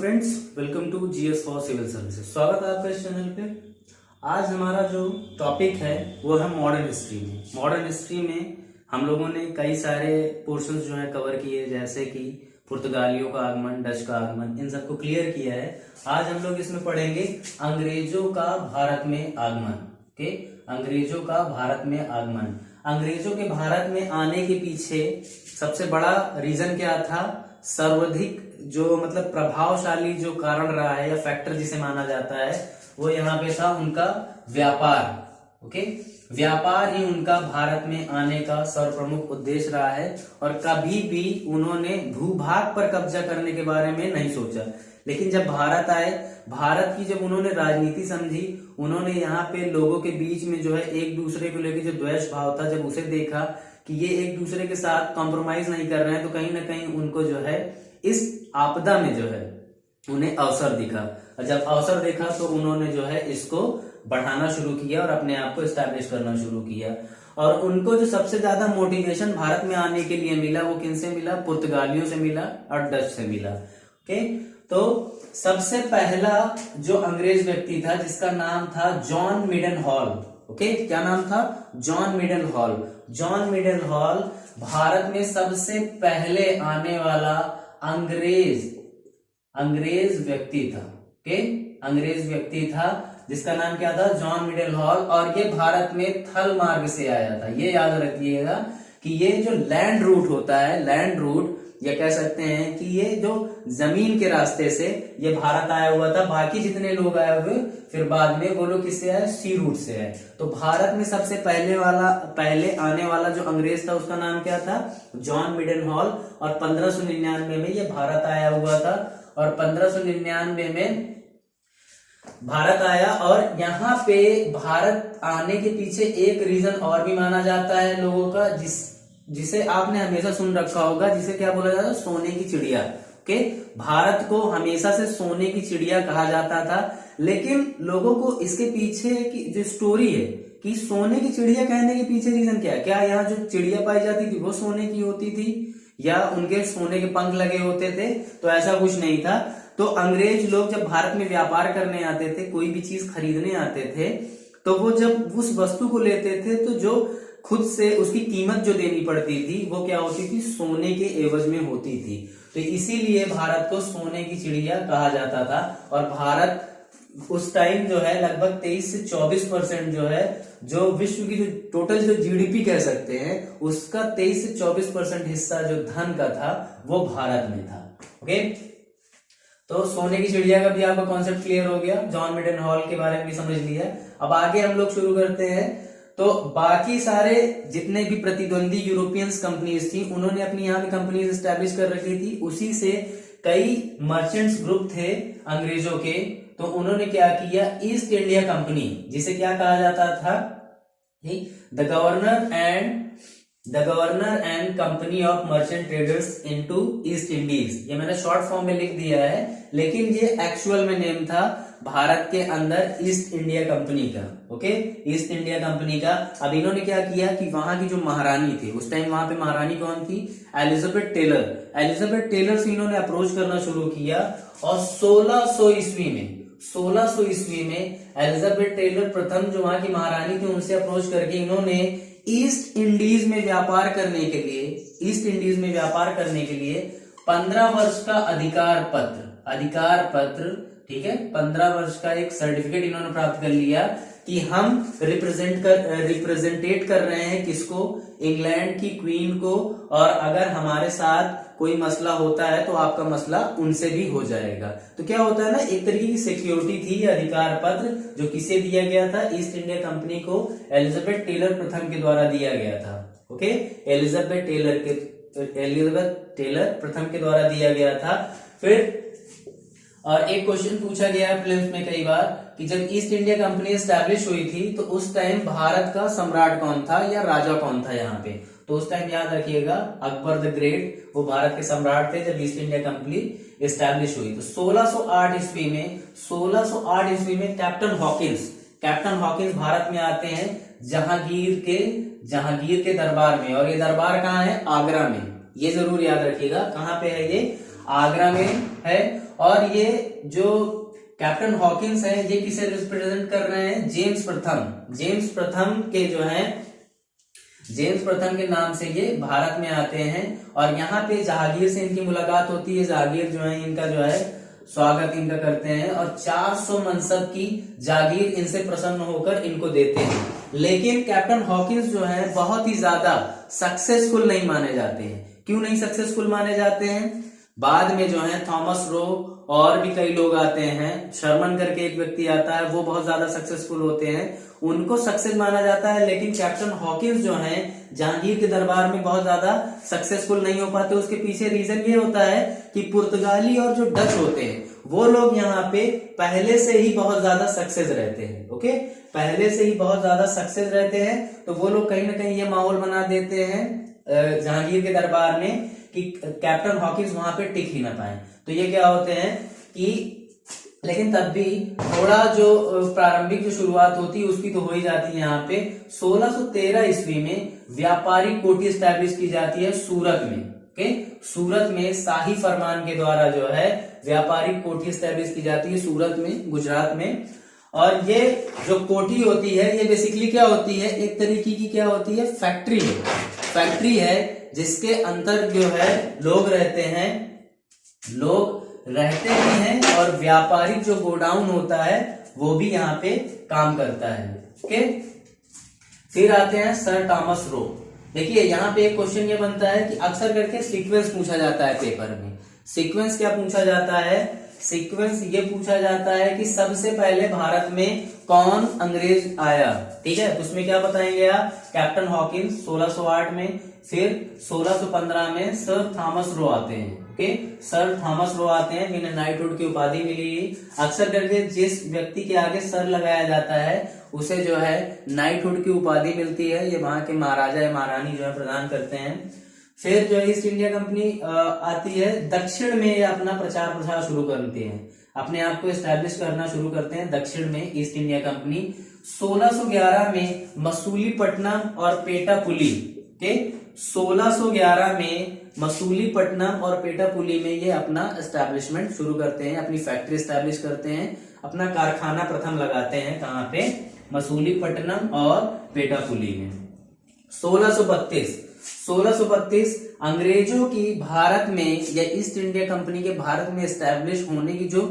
Friends, welcome to GS for civil services. स्वागत है आपका इस चैनल पे। आज हमारा जो टॉपिक है वो है मॉडर्न हिस्ट्री में। मॉडर्न हिस्ट्री में हम लोगों ने कई सारे पोर्शंस जो है कवर किए, जैसे कि पुर्तगालियों का आगमन, डच का आगमन, इन सबको क्लियर किया है। आज हम लोग इसमें पढ़ेंगे अंग्रेजों का भारत में आगमन। ओके, अंग्रेजों का भारत में आगमन। अंग्रेजों के भारत में आने के पीछे सबसे बड़ा रीजन क्या था? सर्वाधिक जो मतलब प्रभावशाली जो कारण रहा है या फैक्टर जिसे माना जाता है वो यहाँ पे था उनका व्यापार। ओके, व्यापार ही उनका भारत में आने का सर्वप्रमुख उद्देश्य रहा है और कभी भी उन्होंने भूभाग पर कब्जा करने के बारे में नहीं सोचा। लेकिन जब भारत आए, भारत की जब उन्होंने राजनीति समझी, उन्होंने यहाँ पे लोगों के बीच में जो है एक दूसरे को लेकर जो द्वेष भाव था, जब उसे देखा कि ये एक दूसरे के साथ कॉम्प्रोमाइज नहीं कर रहे हैं, तो कहीं ना कहीं उनको जो है इस आपदा में जो है उन्हें अवसर दिखा। और जब अवसर देखा तो उन्होंने जो है इसको बढ़ाना शुरू किया और अपने आप को एस्टैब्लिश करना शुरू किया। और उनको जो सबसे ज्यादा मोटिवेशन भारत में आने के लिए मिला वो किनसे मिला? पुर्तगालियों से मिला और डच से मिला। ओके, तो सबसे पहला जो अंग्रेज व्यक्ति था जिसका नाम था जॉन मिडन हॉल। ओके, क्या नाम था? John Mildenhall. John Mildenhall Bharat में सबसे पहले आने वाला अंग्रेज व्यक्ति था। ओके, अंग्रेज व्यक्ति था जिसका नाम क्या था? John Mildenhall. और ये भारत में थल मार्ग से आया था। ये याद रखिएगा कि ये जो लैंड रूट होता है, लैंड रूट या कह सकते हैं कि ये जो जमीन के रास्ते से ये भारत आया हुआ था। बाकी जितने लोग आए हुए फिर बाद में वो लोग किससे आए? सी रूट से आए। तो भारत में सबसे पहले आने वाला जो अंग्रेज था उसका नाम क्या था? John Mildenhall. और 1599 में ये भारत आया हुआ था। और 1599 में भारत आया। और यहाँ पे भारत आने के पीछे एक रीजन और भी माना जाता है लोगों का, जिसे आपने हमेशा सुन रखा होगा, जिसे क्या बोला जाता है? सोने की चिड़िया। ओके, भारत को हमेशा से सोने की चिड़िया कहा जाता था। लेकिन लोगों को इसके पीछे की जो स्टोरी है कि सोने की चिड़िया कहने के पीछे रीजन क्या है? क्या यहाँ जो चिड़िया पाई जाती थी वो सोने की होती थी या उनके सोने के पंख लगे होते थे? तो ऐसा कुछ नहीं था। तो अंग्रेज लोग जब भारत में व्यापार करने आते थे, कोई भी चीज खरीदने आते थे, तो वो जब उस वस्तु को लेते थे तो जो खुद से उसकी कीमत जो देनी पड़ती थी वो क्या होती थी? सोने के एवज में होती थी। तो इसीलिए भारत को सोने की चिड़िया कहा जाता था। और भारत उस टाइम जो है लगभग 23 से 24% जो है, जो विश्व की जो टोटल जो जीडीपी कह सकते हैं उसका 23 से 24% हिस्सा जो धन का था वो भारत में था। ओके, तो सोने की चिड़िया का भी आपका कॉन्सेप्ट क्लियर हो गया, जॉन मिडन हॉल के बारे में भी समझ लिया। अब आगे हम लोग शुरू करते हैं। तो बाकी सारे जितने भी प्रतिद्वंदी यूरोपियंस कंपनीज थी उन्होंने अपनी यहाँ पे कंपनीज एस्टैब्लिश कर रखी थी। उसी से कई मर्चेंट्स ग्रुप थे अंग्रेजों के, तो उन्होंने क्या किया? ईस्ट इंडिया कंपनी, जिसे क्या कहा जाता था? The governor and company of merchant traders into east Indies. ये मैंने शॉर्ट फॉर्म में लिख दिया है, लेकिन ये एक्चुअल में नेम था भारत के अंदर ईस्ट इंडिया कंपनी का। ओके, ईस्ट इंडिया कंपनी का। अब इन्होंने क्या किया कि वहां की जो महारानी थी, उस टाइम वहां पे महारानी कौन थी? Elizabeth Taylor. एलिजाबेथ टेलर से इन्होंने अप्रोच करना शुरू किया। और 1600 ईस्वी में एलिजाबेथ टेलर प्रथम जो वहां की महारानी थी उनसे अप्रोच करके इन्होंने ईस्ट इंडीज में व्यापार करने के लिए 15 वर्ष का अधिकार पत्र, ठीक है, 15 वर्ष का एक सर्टिफिकेट इन्होंने प्राप्त कर लिया कि हम रिप्रेजेंटेट कर रहे हैं किसको? इंग्लैंड की क्वीन को। और अगर हमारे साथ कोई मसला होता है तो आपका मसला उनसे भी हो जाएगा। तो क्या होता है ना, एक तरीके की सिक्योरिटी थी ये अधिकार पत्र, जो किसे दिया गया था? ईस्ट इंडिया कंपनी को एलिजाबेथ टेलर प्रथम के द्वारा दिया गया था। ओके, एलिजाबेथ टेलर प्रथम के द्वारा दिया गया था। फिर और एक क्वेश्चन पूछा गया है प्रीलिम्स में कई बार कि जब ईस्ट इंडिया कंपनी एस्टैब्लिश हुई थी तो उस टाइम भारत का सम्राट कौन था या राजा कौन था यहाँ पे? तो उस टाइम याद रखिएगा अकबर द ग्रेट, वो भारत के सम्राट थे जब ईस्ट इंडिया कंपनी एस्टैब्लिश हुई। तो 1608 ईस्वी में कैप्टन हॉकिंस भारत में आते हैं जहांगीर के दरबार में। और ये दरबार कहाँ है? आगरा में। ये जरूर याद रखिएगा, कहाँ पे है ये? आगरा में है। और ये जो कैप्टन हॉकिंस है ये किसे रिप्रेजेंट कर रहे हैं, जेम्स प्रथम। जेम्स प्रथम के जो है, जेम्स प्रथम के नाम से ये भारत में आते हैं और यहाँ पे जहांगीर से इनकी मुलाकात होती है। जहांगीर जो है इनका जो है स्वागत इनका करते हैं और 400 मनसब की जागीर इनसे प्रसन्न होकर इनको देते हैं। लेकिन कैप्टन हॉकिंस जो है बहुत ही ज्यादा सक्सेसफुल नहीं माने जाते हैं। क्यों नहीं सक्सेसफुल माने जाते हैं? बाद में जो है थॉमस रो और भी कई लोग आते हैं, शर्मन करके एक व्यक्ति आता है, वो बहुत ज्यादा सक्सेसफुल होते हैं, उनको सक्सेस माना जाता है। लेकिन कैप्टन हॉकिंस जो है जहांगीर के दरबार में बहुत ज्यादा सक्सेसफुल नहीं हो पाते। उसके पीछे रीजन ये होता है कि पुर्तगाली और जो डच होते हैं वो लोग यहाँ पे पहले से ही बहुत ज्यादा सक्सेस रहते हैं। ओके, पहले से ही बहुत ज्यादा सक्सेस रहते हैं, तो वो लोग कहीं ना कहीं ये माहौल बना देते हैं जहांगीर के दरबार में कि कैप्टन हॉकिंस वहां पे टिक ही ना पाए। तो ये क्या होते हैं कि, लेकिन तब भी थोड़ा जो प्रारंभिक जो शुरुआत होती है उसकी तो हो ही जाती है। यहाँ पे 1613 ईस्वी में व्यापारिक कोठी स्टैब्लिश की जाती है सूरत में। ओके, सूरत में शाही फरमान के द्वारा जो है व्यापारिक कोठी स्टैब्लिश की जाती है सूरत में, गुजरात में। और ये जो कोठी होती है ये बेसिकली क्या होती है, एक तरीके की क्या होती है, फैक्ट्री है। फैक्ट्री है जिसके अंदर जो है लोग रहते हैं, लोग रहते भी हैं और व्यापारिक जो गोडाउन होता है वो भी यहाँ पे काम करता है। ओके, फिर आते हैं सर थॉमस रो। देखिए यहाँ पे एक क्वेश्चन ये बनता है कि अक्सर करके सीक्वेंस पूछा जाता है पेपर में। सीक्वेंस क्या पूछा जाता है, सीक्वेंस ये पूछा जाता है कि सबसे पहले भारत में कौन अंग्रेज आया। ठीक है, तो उसमें क्या बताएंगे आप, कैप्टन हॉकिंस 1608 में, फिर 1615 में सर थॉमस रो आते हैं। ओके, सर थॉमस रो आते हैं, जिन्हें नाइटहुड की उपाधि मिली। अक्सर करके जिस व्यक्ति के आगे सर लगाया जाता है उसे जो है नाइटहुड की उपाधि मिलती है। ये वहां के महाराजा या महारानी जो है प्रदान करते हैं। फिर जो ईस्ट इंडिया कंपनी आती है, दक्षिण में अपना प्रचार प्रसार शुरू करती है, अपने आप को एस्टैब्लिश करना शुरू करते हैं दक्षिण में ईस्ट इंडिया कंपनी। 1611 में मसूलीपट्टनम और पेटापुली के 1611 में मसूलीपट्टनम और पेटापुली में ये अपना एस्टैब्लिशमेंट शुरू करते हैं, अपनी फैक्ट्री एस्टैब्लिश करते हैं, अपना कारखाना प्रथम लगाते हैं। कहाँ पे, मसूलीपट्टनम और पेटापुली में। 1632 अंग्रेजों की भारत में या ईस्ट इंडिया कंपनी के भारत में एस्टैब्लिश होने की जो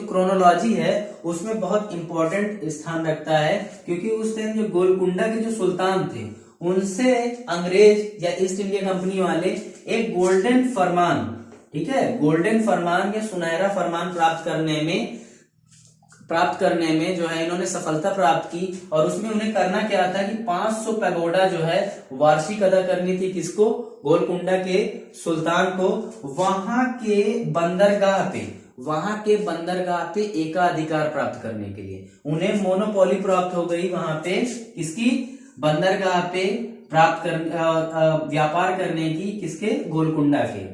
क्रोनोलॉजी है उसमें बहुत इंपॉर्टेंट स्थान रखता है, क्योंकि उस टाइम जो गोलकुंडा के जो सुल्तान थे उनसे अंग्रेज या ईस्ट इंडिया कंपनी वाले एक गोल्डन फरमान, ठीक है, गोल्डन फरमान या सुनहरा फरमान प्राप्त करने में जो है इन्होंने सफलता प्राप्त की। और उसमें उन्हें करना क्या था कि 500 पैगोडा जो है वार्षिक अदा करनी थी। किसको, गोलकुंडा के सुल्तान को। वहां के बंदरगाह पे एकाधिकार प्राप्त करने के लिए उन्हें मोनोपोली प्राप्त हो गई। वहां पे किसकी, बंदरगाह पे प्राप्त कर व्यापार करने की, किसके, गोलकुंडा के।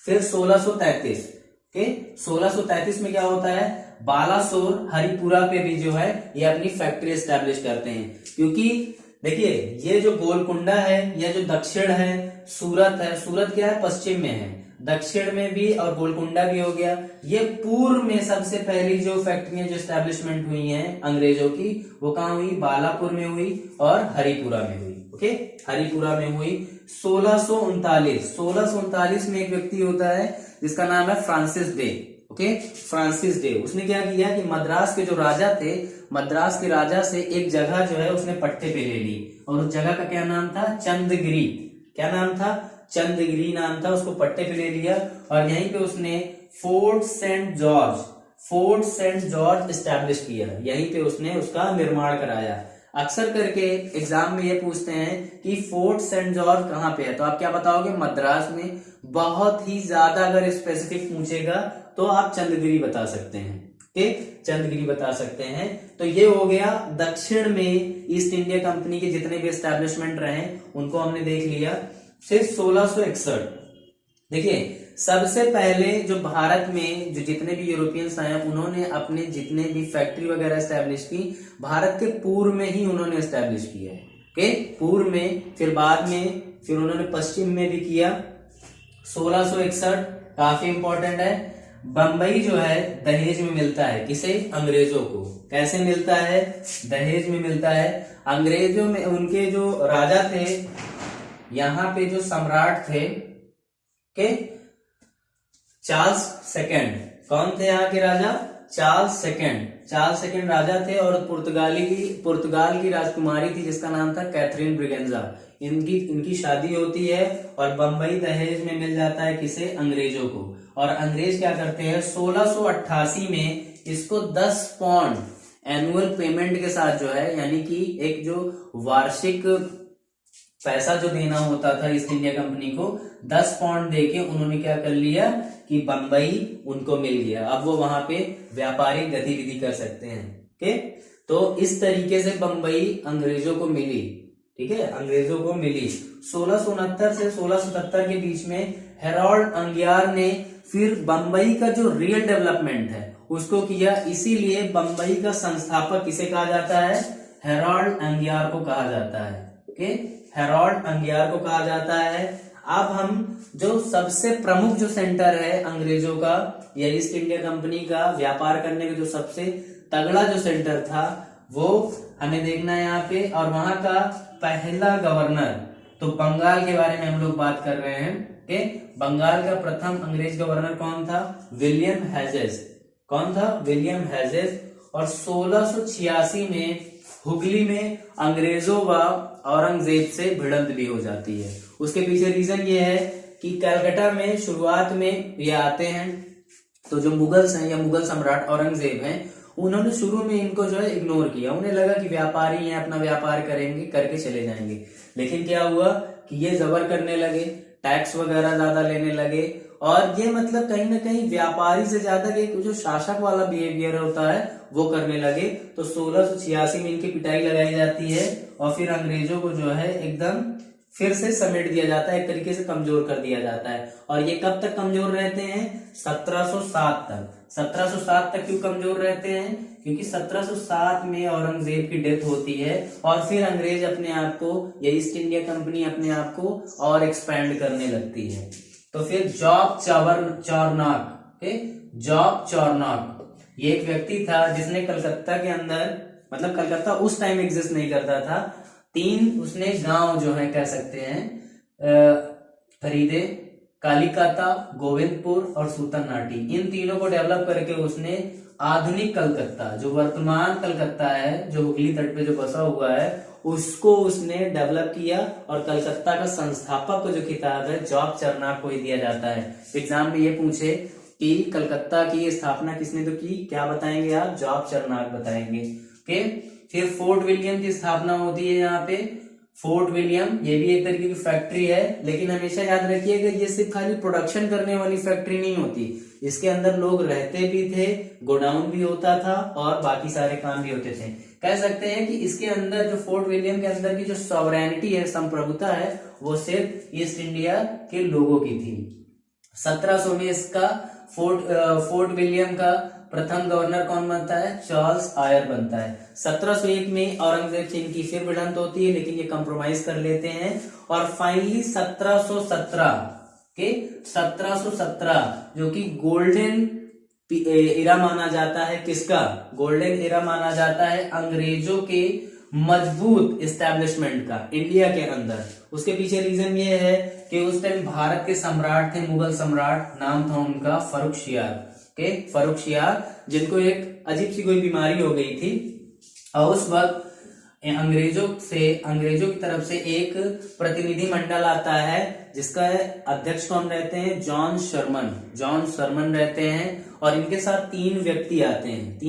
फिर 1633 में क्या होता है, बालासोर हरिपुरा पे भी जो है ये अपनी फैक्ट्री एस्टैब्लिश करते हैं। क्योंकि देखिए ये जो गोलकुंडा है या जो दक्षिण है, सूरत है, सूरत क्या है, पश्चिम में है, दक्षिण में भी और गोलकुंडा भी हो गया। ये पूर्व में सबसे पहली जो फैक्ट्रियां जो एस्टैब्लिशमेंट हुई हैं अंग्रेजों की, वो कहाँ हुई, बालापुर में हुई और हरिपुरा में हुई। ओके, हरिपुरा में हुई। 1639 में एक व्यक्ति होता है जिसका नाम है Francis day. Okay, Francis day, उसने क्या किया कि मद्रास के जो राजा थे, मद्रास के राजा से एक जगह जो है उसने पट्टे पे ले ली और उस जगह का क्या नाम था, चंदगिरी। क्या नाम था, चंदगिरी नाम था। उसको पट्टे पे ले लिया और यहीं पे उसने फोर्ट सेंट जॉर्ज एस्टैब्लिश किया। यहीं पे उसने उसका निर्माण कराया। अक्सर करके एग्जाम में ये पूछते हैं कि फोर्ट सेंट जॉर्ज कहाँ पे है, तो आप क्या बताओगे, मद्रास में। बहुत ही ज्यादा अगर स्पेसिफिक पूछेगा तो आप चंदगिरी बता सकते हैं। ठीक, चंदगिरी बता सकते हैं। तो ये हो गया दक्षिण में ईस्ट इंडिया कंपनी के जितने भी एस्टैब्लिशमेंट रहे उनको हमने देख लिया। फिर 1661, देखिए सबसे पहले जो भारत में जो जितने भी यूरोपियंस आए उन्होंने अपने जितने भी फैक्ट्री वगैरह एस्टैब्लिश की भारत के पूर्व में ही उन्होंने एस्टैब्लिश किया है। ओके, पूर्व में, फिर बाद में, फिर उन्होंने पश्चिम में भी किया। 1661 काफी इंपॉर्टेंट है। बंबई जो है दहेज में मिलता है, किसे? अंग्रेजों को। कैसे मिलता है? दहेज में मिलता है। अंग्रेजों में उनके जो राजा थे, यहाँ पे जो सम्राट थे के चार्ल्स सेकंड, कौन थे यहाँ के राजा? चार्ल्स सेकंड राजा थे, और पुर्तगाल की राजकुमारी थी जिसका नाम था कैथरीन ब्रिगेंजा। इनकी शादी होती है और बंबई दहेज में मिल जाता है किसे? अंग्रेजों को। और अंग्रेज क्या करते हैं, 1688 में इसको 10 पाउंड एनुअल पेमेंट के साथ जो है, यानी कि एक जो वार्षिक पैसा जो देना होता था ईस्ट इंडिया कंपनी को, 10 पाउंड देके उन्होंने क्या कर लिया कि बंबई उनको मिल गया। अब वो वहां पे व्यापारिक गतिविधि कर सकते हैं। ओके, तो इस तरीके से बंबई अंग्रेजों को मिली। ठीक है, अंग्रेजों को मिली। 1669 से 1677 के बीच में हेरोल्ड अंगियार ने फिर बंबई का जो रियल डेवलपमेंट है उसको किया। इसीलिए बंबई का संस्थापक किसे कहा जाता है? हेरोल्ड अंगियार को कहा जाता है। ओके, हेरोल्ड अंगियार को कहा जाता है। अब हम जो सबसे प्रमुख जो सेंटर है अंग्रेजों का या ईस्ट इंडिया कंपनी का व्यापार करने का जो सबसे तगड़ा जो सेंटर था वो हमें देखना है यहाँ पे। और वहां का पहला गवर्नर, तो बंगाल के बारे में हम लोग बात कर रहे हैं। ओके, बंगाल का प्रथम अंग्रेज गवर्नर कौन था? William hedges. कौन था? William hedges. और 1686 में हुगली में अंग्रेजों व औरंगजेब से भिड़ंत भी हो जाती है। उसके पीछे रीजन ये है कि कलकत्ता में शुरुआत में ये आते हैं, तो जो मुगल्स हैं या मुगल सम्राट औरंगजेब हैं, उन्होंने शुरू में इनको जो है इग्नोर किया। उन्हें लगा कि व्यापारी हैं, अपना व्यापार करेंगे, करके चले जाएंगे। लेकिन क्या हुआ कि ये जबर करने लगे, टैक्स वगैरह ज्यादा लेने लगे, और ये मतलब कहीं ना कहीं व्यापारी से ज्यादा जो शासक वाला बिहेवियर होता है वो करने लगे। तो 1686 में इनकी पिटाई लगाई जाती है और फिर अंग्रेजों को जो है एकदम फिर से समेट दिया जाता है, एक तरीके से कमजोर कर दिया जाता है। और ये कब तक कमजोर रहते हैं? 1707 तक। 1707 तक क्यों कमजोर रहते हैं? क्योंकि 1707 में औरंगजेब की डेथ होती है और फिर अंग्रेज अपने आप को या ईस्ट इंडिया कंपनी अपने आप को और एक्सपैंड करने लगती है। तो फिर जॉब चारनॉक, जॉब चारनॉक ये एक व्यक्ति था जिसने कलकत्ता के अंदर, मतलब कलकत्ता उस टाइम एग्जिस्ट नहीं करता था, 3 उसने गांव जो है कह सकते हैं खरीदे, कालिकाता, गोविंदपुर और सूतरनाटी। इन तीनों को डेवलप करके उसने आधुनिक कलकत्ता, जो वर्तमान कलकत्ता है, जो हुगली तट पे जो बसा हुआ है, उसको उसने डेवलप किया। और कलकत्ता का संस्थापक को जो खिताब है जॉब चारनॉक को ही दिया जाता है। एग्जाम में ये पूछे कि कलकत्ता की स्थापना किसने तो की, क्या बताएंगे आप? जॉब चारनॉक बताएंगे। ओके, फिर फोर्ट विलियम की स्थापना होती है यहाँ पे। फोर्ट विलियम ये भी एक तरीके की फैक्ट्री है, लेकिन हमेशा याद रखिएगा ये सिर्फ खाली प्रोडक्शन करने वाली फैक्ट्री नहीं होती, इसके अंदर लोग रहते भी थे, गोडाउन भी होता था और बाकी सारे काम भी होते थे। कह सकते हैं कि इसके अंदर जो फोर्ट विलियम के अंदर की जो सॉवरेनिटी है, संप्रभुता है, वो सिर्फ ईस्ट इंडिया के लोगों की थी। 1700 में इसका फोर्ट विलियम का प्रथम गवर्नर कौन बनता है? चार्ल्स आयर बनता है। 1701 में औरंगजेब से इनकी फिर भिड़ंत होती है, लेकिन ये कंप्रोमाइज कर लेते हैं। और फाइनली 1717 जो कि गोल्डन एरा माना जाता है, किसका? गोल्डन एरा माना जाता है अंग्रेजों के मजबूत एस्टेब्लिशमेंट का इंडिया के अंदर। उसके पीछे रीजन ये है कि उस टाइम भारत के सम्राट थे, मुगल सम्राट, नाम था उनका फर्रुखशियार। फर्रुखशियार, जिनको एक अजीब सी कोई बीमारी हो गई थी, और उस वक्त अंग्रेजों की तरफ से एक प्रतिनिधि मंडल आता है जिसका अध्यक्ष कौन रहते हैं? जॉन शर्मन रहते हैं। और इनके साथ 3 व्यक्ति आते हैं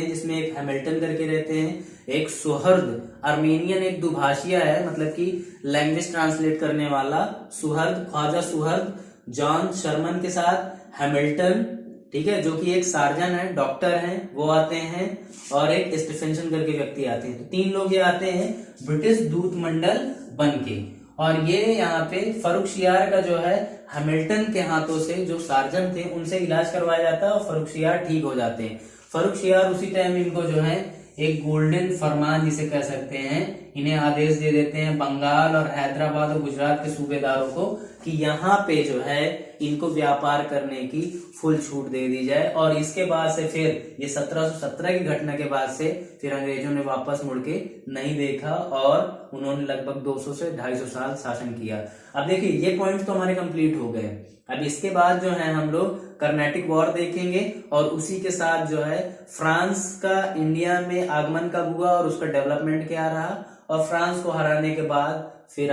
जिसमें एक हैमिल्टन करके रहते हैं, एक सुहर्द, आर्मेनियन एक दुभाषिया है, मतलब कि लैंग्वेज ट्रांसलेट करने वाला सुहर्द, ख्वाजा सुहर्द, जॉन शर्मन के साथ हैमिल्टन, ठीक है, जो कि एक सर्जन है, डॉक्टर हैं, वो आते हैं, और एक स्टीफेंसन करके व्यक्ति आते हैं। तो 3 लोग ये आते हैं ब्रिटिश दूत मंडल बन के। और ये यहाँ पे फर्रुखशियार का जो है हैमिल्टन के हाथों से, जो सर्जन थे, उनसे इलाज करवाया जाता है और फर्रुखशियार ठीक हो जाते हैं। फर्रुखशियार उसी टाइम इनको जो है एक गोल्डन फरमान जिसे कह सकते हैं, इन्हें आदेश दे देते हैं बंगाल और हैदराबाद और गुजरात के सूबेदारों को कि यहाँ पे जो है इनको व्यापार करने की फुल छूट दे दी जाए। और इसके बाद से फिर ये 1717 की घटना के बाद से फिर अंग्रेजों ने वापस मुड़ के नहीं देखा और उन्होंने लगभग 200 से 250 साल शासन किया। अब देखिए ये पॉइंट तो हमारे कंप्लीट हो गए। अब इसके बाद जो है हम लोग कर्नाटिक वॉर देखेंगे और उसी के साथ जो है फ्रांस का इंडिया में आगमन कब हुआ और उसका डेवलपमेंट क्या रहा, और फ्रांस को हराने के बाद फिर